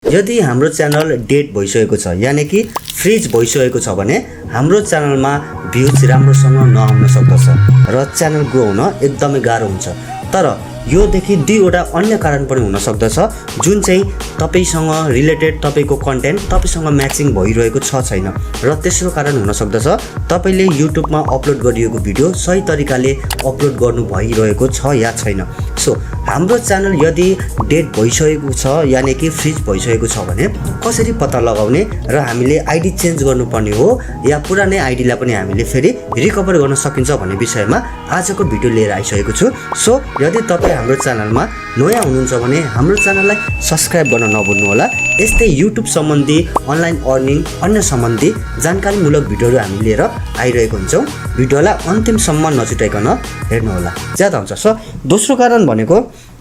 यदि हाम्रो channel dead भइसकेको छ यानी कि फ्रिज भइसकेको छ भने हाम्रो च्यानलमा भ्युज राम्रोसँग नआउन सक्दछ र च्यानल ग्रो हुन एकदमै गाह्रो हुन्छ। तर योदेखि दुईवटा अन्य कारण पनि हुन सक्दछ जुन चाहिँ तपाईसँग रिलेटेड तपाईको कन्टेन्ट तपाईसँग म्याचिङ भइरहेको छ छैन र तेस्रो कारण हुन सक्दछ तपाईले युट्युबमा अपलोड गरिएको भिडियो सही तरिकाले अपलोड गर्नु भइरहेको छ या छैन। सो हाम्रो च्यानल यदि डेड भइसकेको छ यानी कि फ्रिज भइसकेको छ भने कसरी पत्ता लगाउने र हामीले आइडी चेन्ज गर्नुपर्ने हो या पुरानै आइडीलाई पनि हामीले फेरि रिकभर गर्न सकिन्छ भन्ने विषयमा आजको भिडियो लिएर आइसकेको छु। सो यदि तपाई हाम्रो च्यानलमा नयाँ हुनुहुन्छ भने हाम्रो च्यानललाई सब्स्क्राइब गर्न नभुल्नु होला। यस्तै युट्युब सम्बन्धी अनलाइन अर्निङ अन्य सम्बन्धी जानकारीमूलक भिडियोहरू हामी लिएर आइरहेको हुन्छौँ। भिडियोलाई अन्तिमसम्म नछुटाइकन हेर्नु होला, ज्यादा हुन्छ। सो दोस्रो कारण भनेको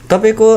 तपाईको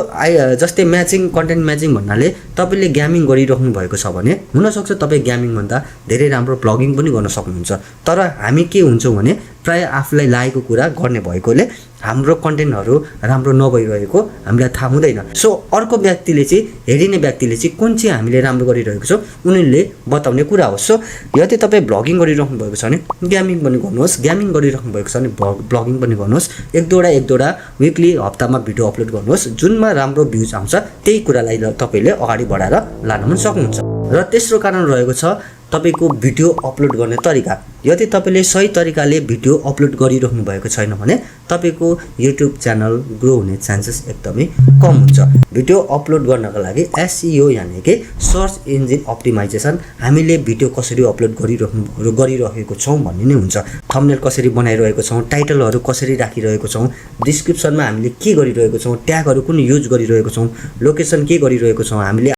जस्तै म्याचिङ कन्टेन्ट म्याचिङ भन्नाले तपाईले गेमिङ गरिराख्नु भएको छ भने हुनसक्छ तपाई गेमिङ भन्दा धेरै राम्रो ब्लगिङ पनि गर्न सक्नुहुन्छ। तर हामी के हुन्छौँ भने प्राय आफूलाई लागेको कुरा गर्ने भएकोले हाम्रो कन्टेन्टहरू राम्रो नभइरहेको हामीलाई थाहा हुँदैन। सो अर्को व्यक्तिले चाहिँ हेरिने व्यक्तिले चाहिँ कुन चाहिँ हामीले राम्रो गरिरहेको छौँ उनीहरूले बताउने कुरा हो। सो यदि तपाईँ ब्लगिङ गरिराख्नु भएको छ भने गेमिङ पनि गर्नुहोस्, गेमिङ गरिराख्नु भएको छ भने ब्लगिङ पनि गर्नुहोस्, एक दुईवटा विकली हप्तामा भिडियो अपलोड गर्नुहोस्। जुनमा राम्रो भ्युज आउँछ त्यही कुरालाई तपाईँले अगाडि बढाएर लान पनि सक्नुहुन्छ। र तेस्रो कारण रहेको छ तपाईको भिडियो अपलोड गर्ने तरिका। यदि तपाईले सही तरिकाले भिडियो अपलोड गरिराख्नु भएको छैन भने तपाईको युट्युब च्यानल ग्रो हुने चान्सेस एकदमै कम हुन्छ। भिडियो अपलोड गर्नको लागि एसइओ यानी कि सर्च इन्जिन अप्टिमाइजेसन हामीले भिडियो कसरी अपलोड गरिरहेको छौँ भन्ने नै हुन्छ। थम्बनेल कसरी बनाइरहेको छौँ, टाइटलहरू कसरी राखिरहेको छौँ, डिस्क्रिप्सनमा हामीले के गरिरहेको छौँ, ट्यागहरू कुन युज गरिरहेको छौँ, लोकेसन के गरिरहेको छौँ, हामीले